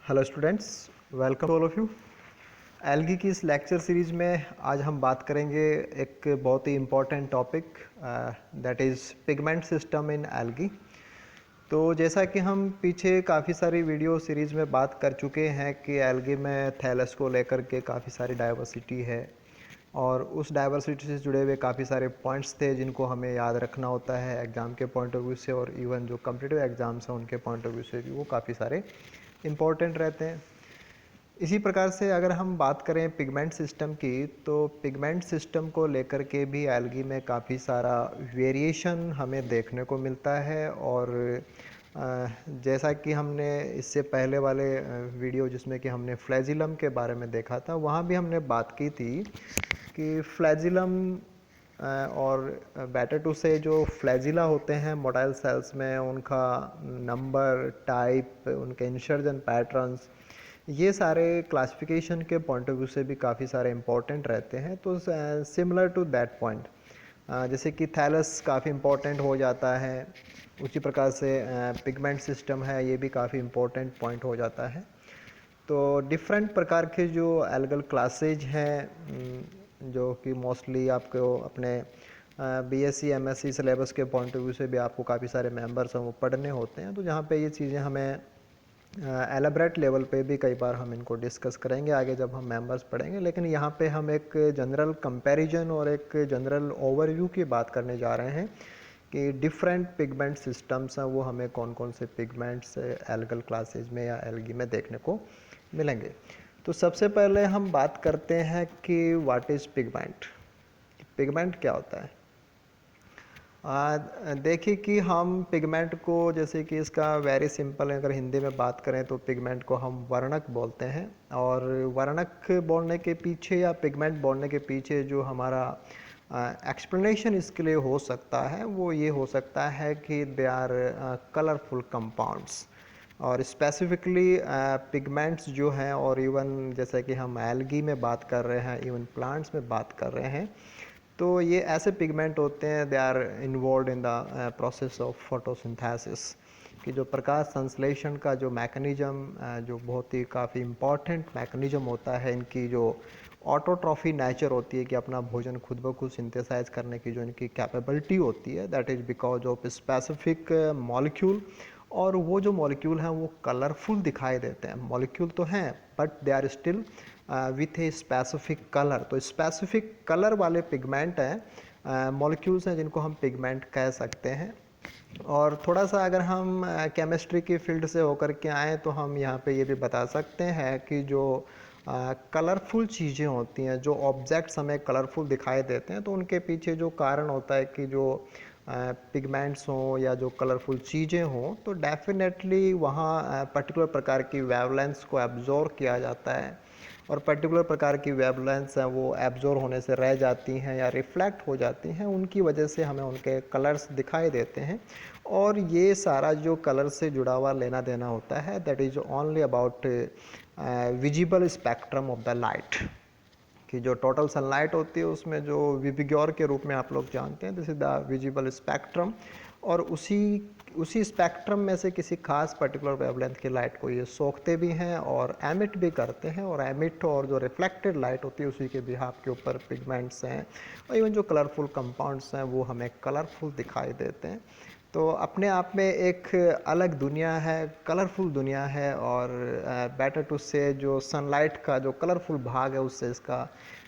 Hello students, welcome all of you. Algae की इस lecture series में आज हम बात करेंगे एक बहुत ही important topic, that is pigment system in algae. तो जैसा कि हम पीछे काफ़ी सारी वीडियो सीरीज़ में बात कर चुके हैं कि एल्गी में थैलस को लेकर के काफ़ी सारी डाइवर्सिटी है और उस डाइवर्सिटी से जुड़े हुए काफ़ी सारे पॉइंट्स थे जिनको हमें याद रखना होता है एग्ज़ाम के पॉइंट ऑफ व्यू से, और इवन जो कम्पिटिटिव एग्ज़ाम्स हैं उनके पॉइंट ऑफ व्यू से भी वो काफ़ी सारे इम्पॉर्टेंट रहते हैं। इसी प्रकार से अगर हम बात करें पिगमेंट सिस्टम की, तो पिगमेंट सिस्टम को लेकर के भी एल्गी में काफ़ी सारा वेरिएशन हमें देखने को मिलता है। और जैसा कि हमने इससे पहले वाले वीडियो जिसमें कि हमने फ्लैजिलम के बारे में देखा था, वहाँ भी हमने बात की थी कि फ्लैजिलम और बेटर टू से जो फ्लैजिला होते हैं मोटाइल सेल्स में, उनका नंबर, टाइप, उनके इंसर्जन पैटर्न्स, ये सारे क्लासिफिकेशन के पॉइंट ऑफ व्यू से भी काफ़ी सारे इंपॉर्टेंट रहते हैं। तो सिमिलर टू दैट पॉइंट, जैसे कि थैलस काफ़ी इंपॉर्टेंट हो जाता है, उसी प्रकार से पिगमेंट सिस्टम है, ये भी काफ़ी इंपॉर्टेंट पॉइंट हो जाता है। तो डिफरेंट प्रकार के जो एल्गल क्लासेज हैं, जो कि मोस्टली आपको अपने बीएससी एमएससी सिलेबस के पॉइंट ऑफ व्यू से भी आपको काफ़ी सारे मेंबर्स हैं वो पढ़ने होते हैं, तो जहाँ पे ये चीज़ें हमें एलेबरेट लेवल पे भी कई बार हम इनको डिस्कस करेंगे आगे जब हम मेंबर्स पढ़ेंगे। लेकिन यहाँ पे हम एक जनरल कंपैरिजन और एक जनरल ओवरव्यू की बात करने जा रहे हैं कि डिफरेंट पिगमेंट सिस्टम्स हैं वो हमें कौन कौन से पिगमेंट्स एल्गल क्लासेज में या एल्गी में देखने को मिलेंगे। तो सबसे पहले हम बात करते हैं कि व्हाट इज़ पिगमेंट। पिगमेंट क्या होता है? देखिए कि हम पिगमेंट को, जैसे कि इसका वेरी सिंपल अगर हिंदी में बात करें तो पिगमेंट को हम वर्णक बोलते हैं। और वर्णक बोलने के पीछे या पिगमेंट बोलने के पीछे जो हमारा एक्सप्लेनेशन इसके लिए हो सकता है वो ये हो सकता है कि दे आर कलरफुल कंपाउंड्स। और स्पेसिफिकली पिगमेंट्स जो हैं, और इवन जैसे कि हम एल्गी में बात कर रहे हैं, इवन प्लांट्स में बात कर रहे हैं, तो ये ऐसे पिगमेंट होते हैं, they are involve in the process of photosynthesis, कि जो प्रकाश संश्लेषण का जो मैकेनिज्म, जो बहुत ही काफ़ी इम्पॉर्टेंट मैकेनिज्म होता है, इनकी जो ऑटोट्रॉफी नेचर होती है कि अपना भोजन खुद ब खुद सिंथेसाइज करने की जो इनकी कैपेबिलिटी होती है, that is because of specific molecule. और वो जो मॉलिक्यूल हैं वो कलरफुल दिखाई देते हैं। मॉलिक्यूल तो हैं but they are still with a specific colour. तो स्पेसिफिक कलर वाले पिगमेंट हैं, मॉलिक्यूल्स हैं जिनको हम पिगमेंट कह सकते हैं। और थोड़ा सा अगर हम केमिस्ट्री की फील्ड से होकर के आएँ तो हम यहाँ पे ये भी बता सकते हैं कि जो कलरफुल चीज़ें होती हैं, जो ऑब्जेक्ट्स हमें कलरफुल दिखाई देते हैं, तो उनके पीछे जो कारण होता है कि जो पिगमेंट्स हों या जो कलरफुल चीज़ें हों, तो डेफिनेटली वहाँ पर्टिकुलर प्रकार की वेवलेंथ्स को एब्जॉर्ब किया जाता है। और पर्टिकुलर प्रकार की वेवलेंथ्स हैं वो एब्जॉर्ब होने से रह जाती हैं या रिफ्लेक्ट हो जाती हैं, उनकी वजह से हमें उनके कलर्स दिखाई देते हैं। और ये सारा जो कलर से जुड़ा हुआ लेना देना होता है, that is only about visible spectrum of the light, कि जो टोटल सनलाइट होती है उसमें जो विबिग्योर के रूप में आप लोग जानते हैं, this is the visible spectrum. और उसी स्पेक्ट्रम में से किसी खास पर्टिकुलर वेवलेंथ की लाइट को ये सोखते भी हैं और एमिट भी करते हैं, और एमिट और जो रिफ्लेक्टेड लाइट होती है उसी के बिहाफ के ऊपर पिगमेंट्स हैं और इवन जो कलरफुल कंपाउंड्स हैं वो हमें कलरफुल दिखाई देते हैं। तो अपने आप में एक अलग दुनिया है, कलरफुल दुनिया है। और बेटर टू से जो सनलाइट का जो कलरफुल भाग है उससे इसका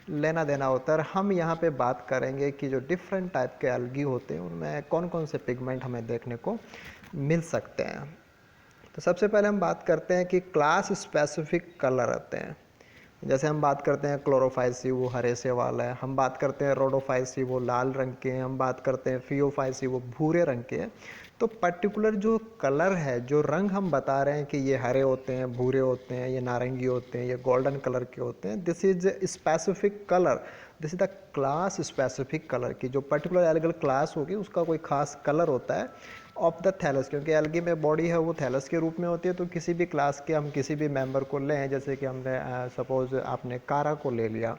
लेना देना होता है। और हम यहाँ पे बात करेंगे कि जो डिफरेंट टाइप के एल्गी होते हैं उनमें कौन कौन से पिगमेंट हमें देखने को मिल सकते हैं। तो सबसे पहले हम बात करते हैं कि क्लास स्पेसिफिक कलर रहते हैं। जैसे हम बात करते हैं क्लोरोफाइसी, वो हरे से वाला है। हम बात करते हैं रोडोफाइसी, वो लाल रंग के हैं। हम बात करते हैं फियोफाइसी, वो भूरे रंग के हैं। तो पर्टिकुलर जो कलर है, जो रंग हम बता रहे हैं कि ये हरे होते हैं, भूरे होते हैं, ये नारंगी होते हैं, ये गोल्डन कलर के होते हैं, this is specific colour, this is the class specific colour. की जो पर्टिकुलर एल्गल क्लास होगी उसका कोई खास कलर होता है ऑफ द थैलस, क्योंकि एल्गी में बॉडी है वो थैलस के रूप में होती है। तो किसी भी क्लास के हम किसी भी मेंबर को लें, जैसे कि हमने सपोज आपने कारा को ले लिया,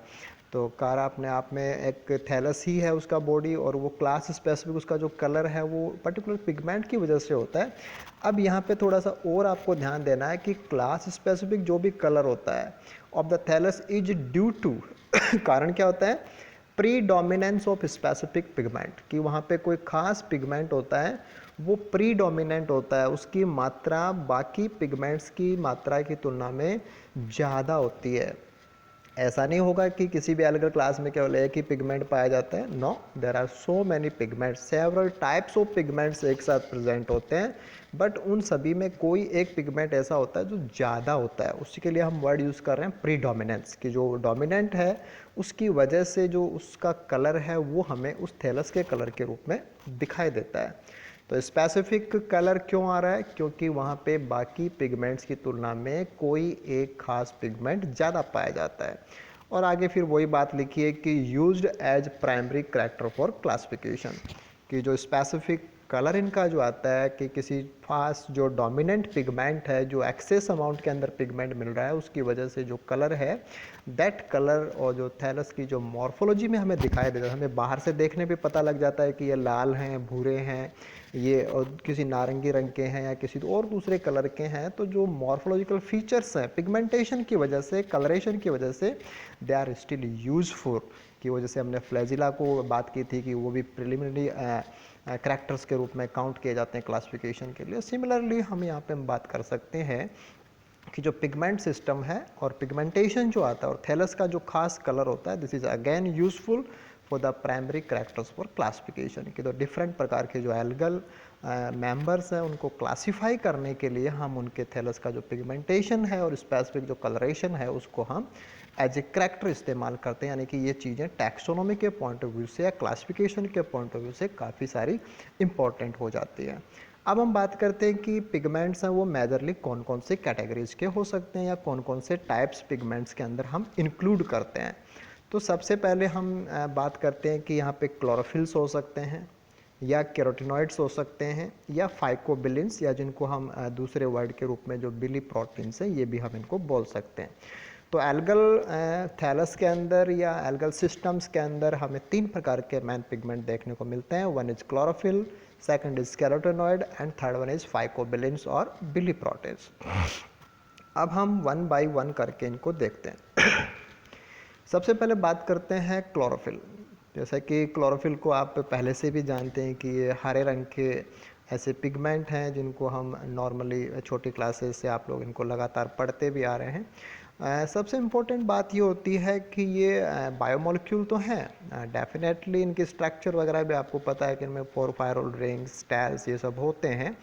तो कारा अपने आप में एक थैलस ही है उसका बॉडी, और वो क्लास स्पेसिफिक उसका जो कलर है वो पर्टिकुलर पिगमेंट की वजह से होता है। अब यहाँ पे थोड़ा सा और आपको ध्यान देना है कि क्लास स्पेसिफिक जो भी कलर होता है of the thallus is due to कारण क्या होता है, predominance of specific pigment, कि वहाँ पे कोई खास पिगमेंट होता है वो प्री डोमिनेंट होता है, उसकी मात्रा बाकी पिगमेंट्स की मात्रा की तुलना में ज़्यादा होती है। ऐसा नहीं होगा कि किसी भी अलग क्लास में केवल एक ही पिगमेंट पाया जाता है, no, there are so many pigments, several types of pigments एक साथ प्रेजेंट होते हैं, बट उन सभी में कोई एक पिगमेंट ऐसा होता है जो ज़्यादा होता है। उसी के लिए हम वर्ड यूज़ कर रहे हैं प्री डोमिनेंस, कि जो डोमिनेंट है उसकी वजह से जो उसका कलर है वो हमें उस थैलस के कलर के रूप में दिखाई देता है। तो स्पेसिफिक कलर क्यों आ रहा है, क्योंकि वहाँ पे बाकी पिगमेंट्स की तुलना में कोई एक खास पिगमेंट ज़्यादा पाया जाता है। और आगे फिर वही बात लिखी है कि used as primary character for classification, कि जो स्पेसिफिक कलर इनका जो आता है कि किसी खास जो डोमिनेंट पिगमेंट है, जो एक्सेस अमाउंट के अंदर पिगमेंट मिल रहा है उसकी वजह से जो कलर है, दैट कलर और जो थैलस की जो मॉर्फोलॉजी में हमें दिखाई देता है, हमें बाहर से देखने पे पता लग जाता है कि ये लाल हैं, भूरे हैं, ये और किसी नारंगी रंग के हैं या किसी और दूसरे कलर के हैं। तो जो मॉर्फोलॉजिकल फीचर्स हैं पिगमेंटेशन की वजह से, कलरेशन की वजह से, दे आर स्टिल यूजफुल, कि वो जैसे हमने फ्लैजिला को बात की थी कि वो भी प्रिलिमिनरी करैक्टर्स के रूप में काउंट किए जाते हैं क्लासिफिकेशन के लिए। सिमिलरली हम यहाँ पे हम बात कर सकते हैं कि जो पिगमेंट सिस्टम है और पिगमेंटेशन जो आता है और थैलस का जो खास कलर होता है, this is again useful for the primary characters for classification, कि तो डिफरेंट प्रकार के जो एल्गल मेंबर्स हैं उनको क्लासीफाई करने के लिए हम उनके थैलस का जो पिगमेंटेशन है और स्पेसिफिक जो कलरेशन है उसको हम एज ए करैक्टर इस्तेमाल करते हैं। यानी कि ये चीज़ें टैक्सोनॉमी के पॉइंट ऑफ व्यू से या क्लासिफिकेशन के पॉइंट ऑफ व्यू से काफ़ी सारी इंपॉर्टेंट हो जाती है। अब हम बात करते हैं कि पिगमेंट्स हैं वो मेजरली कौन कौन से कैटेगरीज के हो सकते हैं या कौन कौन से टाइप्स पिगमेंट्स के अंदर हम इंक्लूड करते हैं। तो सबसे पहले हम बात करते हैं कि यहाँ पे क्लोरोफिल्स हो सकते हैं या कैरोटिनॉइड्स हो सकते हैं या फाइकोबिलिन्स, या जिनको हम दूसरे वर्ड के रूप में जो बिली प्रोटीन्स हैं ये भी हम इनको बोल सकते हैं। तो एल्गल थैलस के अंदर या एल्गल सिस्टम्स के अंदर हमें 3 प्रकार के मेन पिगमेंट देखने को मिलते हैं। One is chlorophyll, second is carotenoid and third one is phycobilins और बिलीप्रोटीन्स। अब हम वन बाय वन करके इनको देखते हैं। सबसे पहले बात करते हैं क्लोरोफिल। जैसा कि क्लोरोफिल को आप पहले से भी जानते हैं कि ये हरे रंग के ऐसे पिगमेंट हैं जिनको हम नॉर्मली छोटी क्लासेस से आप लोग इनको लगातार पढ़ते भी आ रहे हैं। सबसे इम्पोर्टेंट बात ये होती है कि ये बायोमोलिक्यूल तो हैं, डेफिनेटली इनकी स्ट्रक्चर वगैरह भी आपको पता है कि इनमें पोरफायरल रिंग्स, स्टैल्स ये सब होते हैं,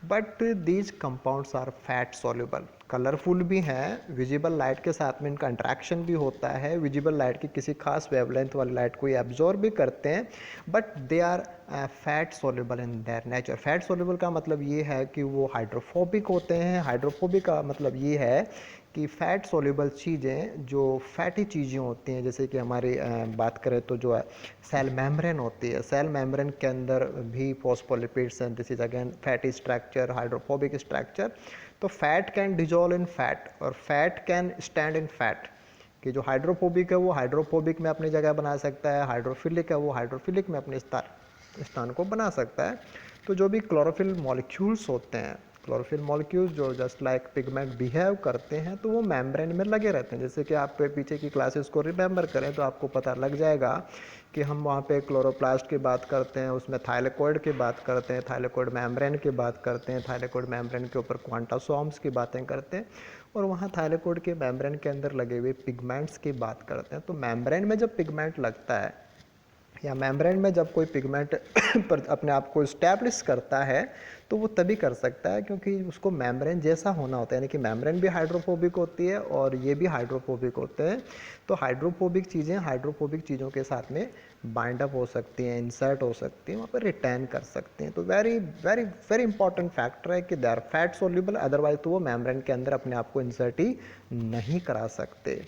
but these compounds are fat soluble, colourful भी हैं, विजिबल लाइट के साथ में इनका इंट्रैक्शन भी होता है, विजिबल लाइट की किसी खास वेवलेंथ वाली लाइट को ये एब्जॉर्ब भी करते हैं, but they are fat soluble in their nature. Fat soluble का मतलब ये है कि वो हाइड्रोफोबिक होते हैं। हाइड्रोफोबिक का मतलब ये है कि फैट सॉल्युबल चीज़ें जो फैटी चीज़ें होती हैं, जैसे कि हमारी बात करें तो जो सेल मेम्ब्रेन होती है, सेल मेम्ब्रेन के अंदर भी फॉस्फोलिपिड्स हैं, this is again fatty structure, hydrophobic structure. तो fat can dissolve in fat और fat can stand in fat, कि जो हाइड्रोफोबिक है वो हाइड्रोफोबिक में अपनी जगह बना सकता है, हाइड्रोफिलिक है वो हाइड्रोफिलिक में अपने स्थान को बना सकता है। तो जो भी क्लोरोफिल मॉलिक्यूल्स होते हैं, क्लोरोफिल मॉलिक्यूल्स जो जस्ट लाइक पिगमेंट बिहेव करते हैं, तो वो मेम्ब्रेन में लगे रहते हैं। जैसे कि आप पीछे की क्लासेस को रिमेंबर करें तो आपको पता लग जाएगा कि हम वहाँ पे क्लोरोप्लास्ट की बात करते हैं, उसमें थाइलेकोइड की बात करते हैं, थाइलेकोइड मेम्ब्रेन की बात करते हैं, थाइलेकोइड मेम्ब्रेन के ऊपर क्वांटासोम्स की बातें करते हैं, और वहाँ थाइलेकोइड के मेम्ब्रेन के अंदर लगे हुए पिगमेंट्स की बात करते हैं। तो मेम्ब्रेन में जब पिगमेंट लगता है या मेम्ब्रेन में जब कोई पिगमेंट पर अपने आप को इस्टेब्लिश करता है तो वो तभी कर सकता है क्योंकि उसको मेम्ब्रेन जैसा होना होता है, यानी कि मेम्ब्रेन भी हाइड्रोफोबिक होती है और ये भी हाइड्रोफोबिक होते हैं। तो हाइड्रोफोबिक चीज़ों के साथ में बाइंड अप हो सकती हैं, इंसर्ट हो सकती हैं, वहाँ पर रिटेन कर सकते हैं। तो very very very important factor है कि they are fat soluble, otherwise तो वो मेम्ब्रेन के अंदर अपने आप को इंसर्ट ही नहीं करा सकते।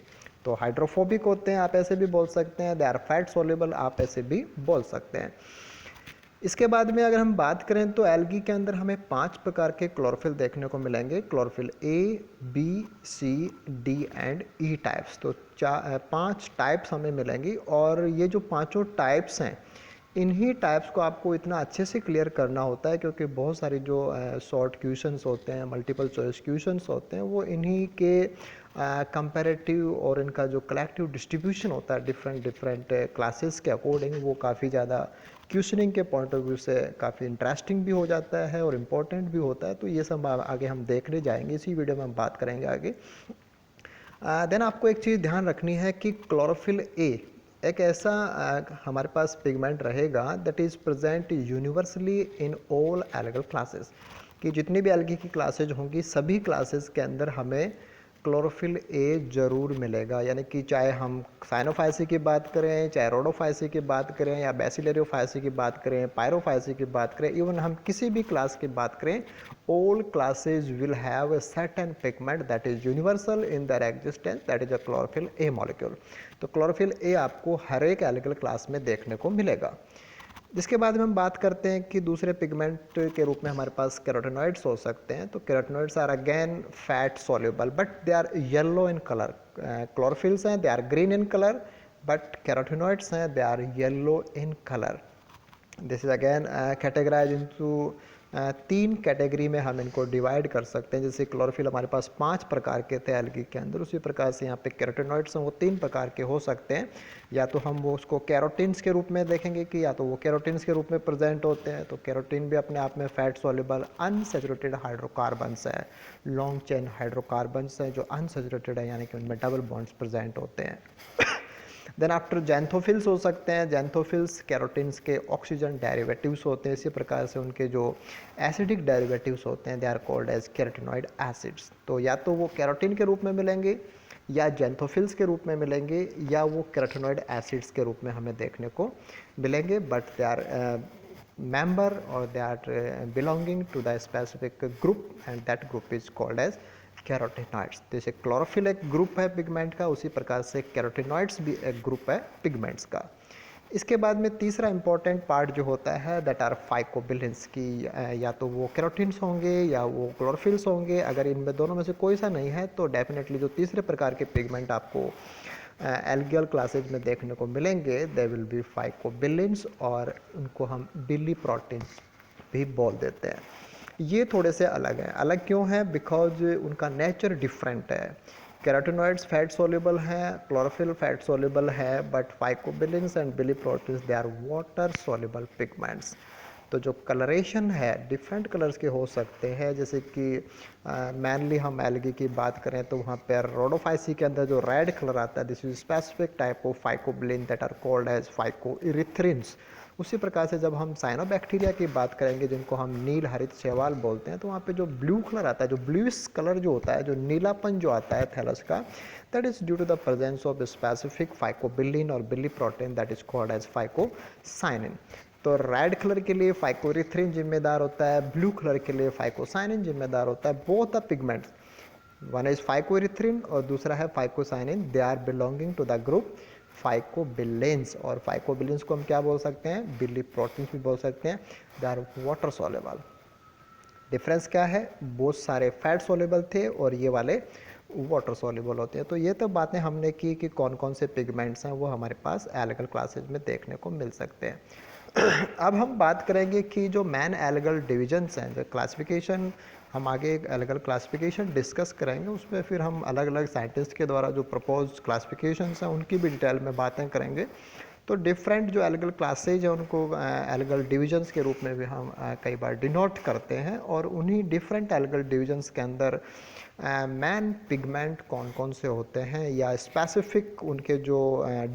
तो हाइड्रोफोबिक होते हैं, आप ऐसे भी बोल सकते हैं, दे आर फैट सोल्यूबल, आप ऐसे भी बोल सकते हैं। इसके बाद में अगर हम बात करें तो एल्गी के अंदर हमें 5 प्रकार के क्लोरोफिल देखने को मिलेंगे। Chlorophyll A, B, C, D and E types. तो 5 टाइप्स हमें मिलेंगी और ये जो पांचों टाइप्स हैं, इन्हीं टाइप्स को आपको इतना अच्छे से क्लियर करना होता है क्योंकि बहुत सारी जो शॉर्ट क्वेश्चंस होते हैं, मल्टीपल चॉइस क्वेश्चंस होते हैं, वो इन्हीं के कंपैरेटिव और इनका जो कलेक्टिव डिस्ट्रीब्यूशन होता है डिफरेंट डिफरेंट क्लासेस के अकॉर्डिंग, वो काफ़ी ज़्यादा क्वेश्चनिंग के पॉइंट ऑफ व्यू से काफ़ी इंटरेस्टिंग भी हो जाता है और इम्पोर्टेंट भी होता है। तो ये सब आगे हम देखने जाएंगे, इसी वीडियो में हम बात करेंगे आगे। देन आपको एक चीज़ ध्यान रखनी है कि क्लोरोफिल ए एक ऐसा हमारे पास पिगमेंट रहेगा that is present universally in all algal classes, कि जितनी भी एल्गी की क्लासेज होंगी सभी क्लासेस के अंदर हमें क्लोरोफिल ए ज़रूर मिलेगा। यानी कि चाहे हम साइनोफाइसी की बात करें, चाहे रोडोफाइसी की बात करें, या बेसिलेरियोफाइसी की बात करें, पायरोफाइसी की बात करें, इवन हम किसी भी क्लास की बात करें, all classes will have a certain pigment that is universal in their existence, that is a chlorophyll A molecule। तो क्लोरोफिल ए आपको हर एक एल्गल क्लास में देखने को मिलेगा। जिसके बाद में हम बात करते हैं कि दूसरे पिगमेंट के रूप में हमारे पास कैरोटिनॉइड्स हो सकते हैं। तो carotenoids are again fat soluble but they are yellow in colour. Chlorophylls हैं, they are green in colour, but carotenoids हैं, they are yellow in colour. This is again categorise into 3 category में हम इनको divide कर सकते हैं। जैसे chlorophyll हमारे पास 5 प्रकार के थे एल्गी के अंदर, उसी प्रकार से यहाँ पे कैरोटिनॉइड्स हैं वो 3 प्रकार के हो सकते हैं। या तो हम वो उसको कैरोटीन्स के रूप में देखेंगे कि या तो वो कैरोटीन्स के रूप में प्रेजेंट होते हैं। तो कैरोटीन भी अपने आप में फैट सॉल्युबल अनसैचुरेटेड हाइड्रोकार्बन्स है, लॉन्ग चेन हाइड्रोकार्बन्स हैं जो अनसैचुरेटेड है, यानी कि उनमें डबल बॉन्ड्स प्रेजेंट होते हैं। देन आफ्टर जैंथोफिल्स हो सकते हैं। जैंथोफिल्स कैरोटीन्स के ऑक्सीजन डेरिवेटिव्स होते हैं। इसी प्रकार से उनके जो एसिडिक डेरिवेटिव्स होते हैं they are called as carotenoid acids. तो या तो वो कैरोटीन के रूप में मिलेंगे, या जैंथोफिल्स के रूप में मिलेंगे, या वो कैरोटिनॉइड एसिड्स के रूप में हमें देखने को मिलेंगे। But they are member or they are belonging to the specific group and that group is called as carotenoids. तो जैसे क्लोरोफिल एक ग्रुप है पिगमेंट का, उसी प्रकार से कैरोटिनॉइड्स भी एक ग्रुप है पिगमेंट्स का। इसके बाद में तीसरा इंपॉर्टेंट पार्ट जो होता है दैट आर फाइकोबिलिन्स की, या तो वो कैरोटीन्स होंगे या वो क्लोरोफिल्स होंगे। अगर इनमें दोनों में से कोई सा नहीं है तो डेफिनेटली जो तीसरे प्रकार के पिगमेंट आपको एल्गियल क्लासेज में देखने को मिलेंगे दे विल बी फाइकोबिलिन्स, और उनको हम बिली प्रोटीन्स भी बोल देते हैं। ये थोड़े से अलग हैं। अलग क्यों है? बिकॉज उनका नेचर डिफरेंट है। कैरोटिनॉइड्स फैट सोल्यूबल हैं, क्लोरोफिल फैट सोल्यूबल है, but phycobilins and biliproteins they are water soluble pigments. तो जो कलरेशन है डिफरेंट कलर्स के हो सकते हैं। जैसे कि मैनली हम एल्गी की बात करें तो वहाँ पर रोडोफाइसी के अंदर जो रेड कलर आता है this is specific type of phycobilin that are called as phycoerythrins. उसी प्रकार से जब हम साइनोबैक्टीरिया की बात करेंगे जिनको हम नील हरित शैवाल बोलते हैं, तो वहाँ पे जो ब्लू कलर आता है, जो ब्लूइश कलर जो होता है, जो नीलापन जो आता है थैलस का, that is due to the presence of specific phycobilin और biliprotein that is called as phycocyanin. तो रेड कलर के लिए फाइकोरिथ्रिन जिम्मेदार होता है, ब्लू कलर के लिए फाइकोसाइनिन जिम्मेदार होता है। Both the pigments, one is phycoerythrin और दूसरा है phycocyanin, they are belonging to the group phycobilins. और फाइकोबिलेंस को हम क्या बोल सकते हैं? बिली प्रोटीन्स भी बोल सकते हैं। They are water soluble. Difference क्या है? बहुत सारे फैट सोलेबल थे और ये वाले वाटर सोल्यूबल होते हैं। तो ये तो बातें हमने की कि कौन कौन से पिगमेंट्स हैं वो हमारे पास एल्गल क्लासेज में देखने को मिल सकते हैं। अब हम बात करेंगे कि जो मैन एल्गल डिविजन्स हैं, जो क्लासिफिकेशन, हम आगे एक एल्गल क्लासिफिकेशन डिस्कस करेंगे, उसमें फिर हम अलग अलग साइंटिस्ट के द्वारा जो प्रपोज क्लासिफिकेशंस हैं उनकी भी डिटेल में बातें करेंगे। तो डिफरेंट जो एल्गल क्लासेज है उनको एल्गल डिविजन्स के रूप में भी हम कई बार डिनोट करते हैं, और उन्हीं डिफरेंट एल्गल डिविजन्स के अंदर मैन पिगमेंट कौन कौन से होते हैं, या स्पेसिफिक उनके जो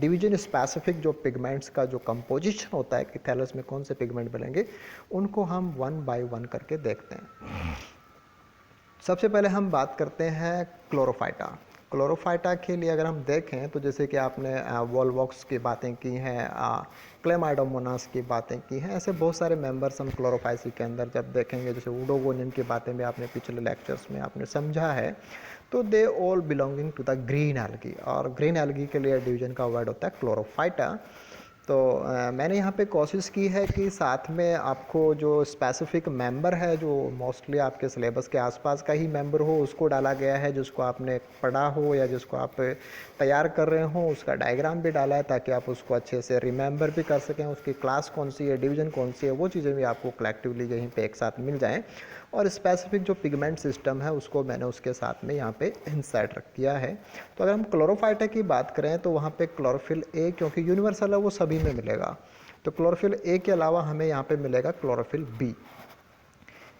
डिवीजन स्पेसिफिक जो पिगमेंट्स का जो कंपोजिशन होता है कि थैलस में कौन से पिगमेंट मिलेंगे, उनको हम वन बाय वन करके देखते हैं। सबसे पहले हम बात करते हैं क्लोरोफाइटा। क्लोरोफाइटा के लिए अगर हम देखें तो जैसे कि आपने वॉलवॉक्स की बातें की हैं, क्लेमाइडोमोनास की बातें की हैं, ऐसे बहुत सारे मेंबर्स हम क्लोरोफाइसी के अंदर जब देखेंगे, जैसे उडोगोनियन की बातें भी आपने पिछले लेक्चर्स में आपने समझा है। तो they all belonging to the green algae, और ग्रीन एल्गी के लिए डिवीजन का वर्ड होता है क्लोरोफाइटा। तो मैंने यहाँ पे कोशिश की है कि साथ में आपको जो स्पेसिफिक मेंबर है जो मोस्टली आपके सिलेबस के आसपास का ही मेंबर हो उसको डाला गया है, जिसको आपने पढ़ा हो या जिसको आप तैयार कर रहे हो उसका डायग्राम भी डाला है, ताकि आप उसको अच्छे से रिमेंबर भी कर सकें, उसकी क्लास कौन सी है, डिवीज़न कौन सी है, वो चीज़ें भी आपको कलेक्टिवली यहीं पे एक साथ मिल जाएँ। और स्पेसिफिक जो पिगमेंट सिस्टम है उसको मैंने उसके साथ में यहाँ पे इंसर्ट रख किया है। तो अगर हम क्लोरोफाइटा की बात करें तो वहाँ पे क्लोरोफिल ए क्योंकि यूनिवर्सल है वो सभी में मिलेगा, तो क्लोरोफिल ए के अलावा हमें यहाँ पे मिलेगा क्लोरोफिल बी।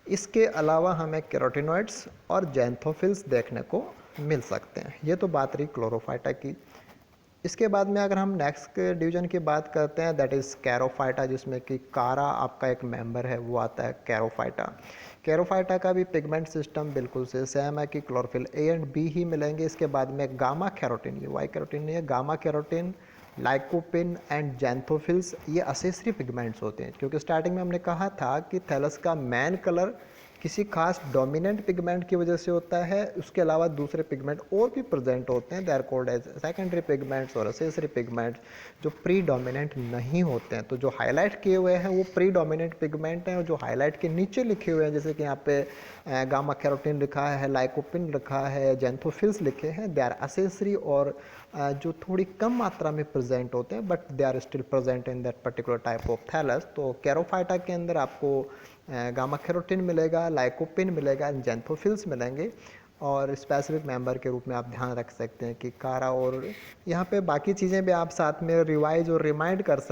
इसके अलावा हमें कैरोटिनॉइड्स और जैंथोफिल्स देखने को मिल सकते हैं। ये तो बात रही क्लोरोफाइटा की। इसके बाद में अगर हम नेक्स्ट डिवीजन की बात करते हैं दैट इज़ कैरोफाइटा, जिसमें कि कारा आपका एक मेंबर है वो आता है कैरोफाइटा। कैरोफाइटा का भी पिगमेंट सिस्टम बिल्कुल से सेम है कि क्लोरोफिल ए एंड बी ही मिलेंगे। इसके बाद में गामा कैरोटीन, ये वाई कैरोटीन नहीं है, गामा कैरोटीन, लाइकोपिन एंड जैंथोफिल्स ये असेसरी पिगमेंट्स होते हैं, क्योंकि स्टार्टिंग में हमने कहा था कि थैलस का मैन कलर किसी खास डोमिनेंट पिगमेंट की वजह से होता है, उसके अलावा दूसरे पिगमेंट और भी प्रेजेंट होते हैं, they are called as secondary pigments और असेसरी पिगमेंट्स जो प्री डोमिनेंट नहीं होते हैं। तो जो हाईलाइट किए हुए हैं वो प्री डोमिनेंट पिगमेंट हैं, और जो हाईलाइट के नीचे लिखे हुए हैं जैसे कि यहाँ पे गामा कैरोटीन लिखा है, लाइकोपिन लिखा है, जैंथोफिल्स लिखे हैं, दे आर असेसरी और जो थोड़ी कम मात्रा में प्रेजेंट होते हैं, but they are still present in that particular type of thallus. तो कैरोफाइटा के अंदर आपको गामा कैरोटीन मिलेगा, लाइकोपिन मिलेगा, जैंथोफिल्स मिलेंगे, और स्पेसिफिक मेंबर के रूप में आप ध्यान रख सकते हैं कि कारा, और यहाँ पे बाकी चीज़ें भी आप साथ में रिवाइज और रिमाइंड कर सकते हैं।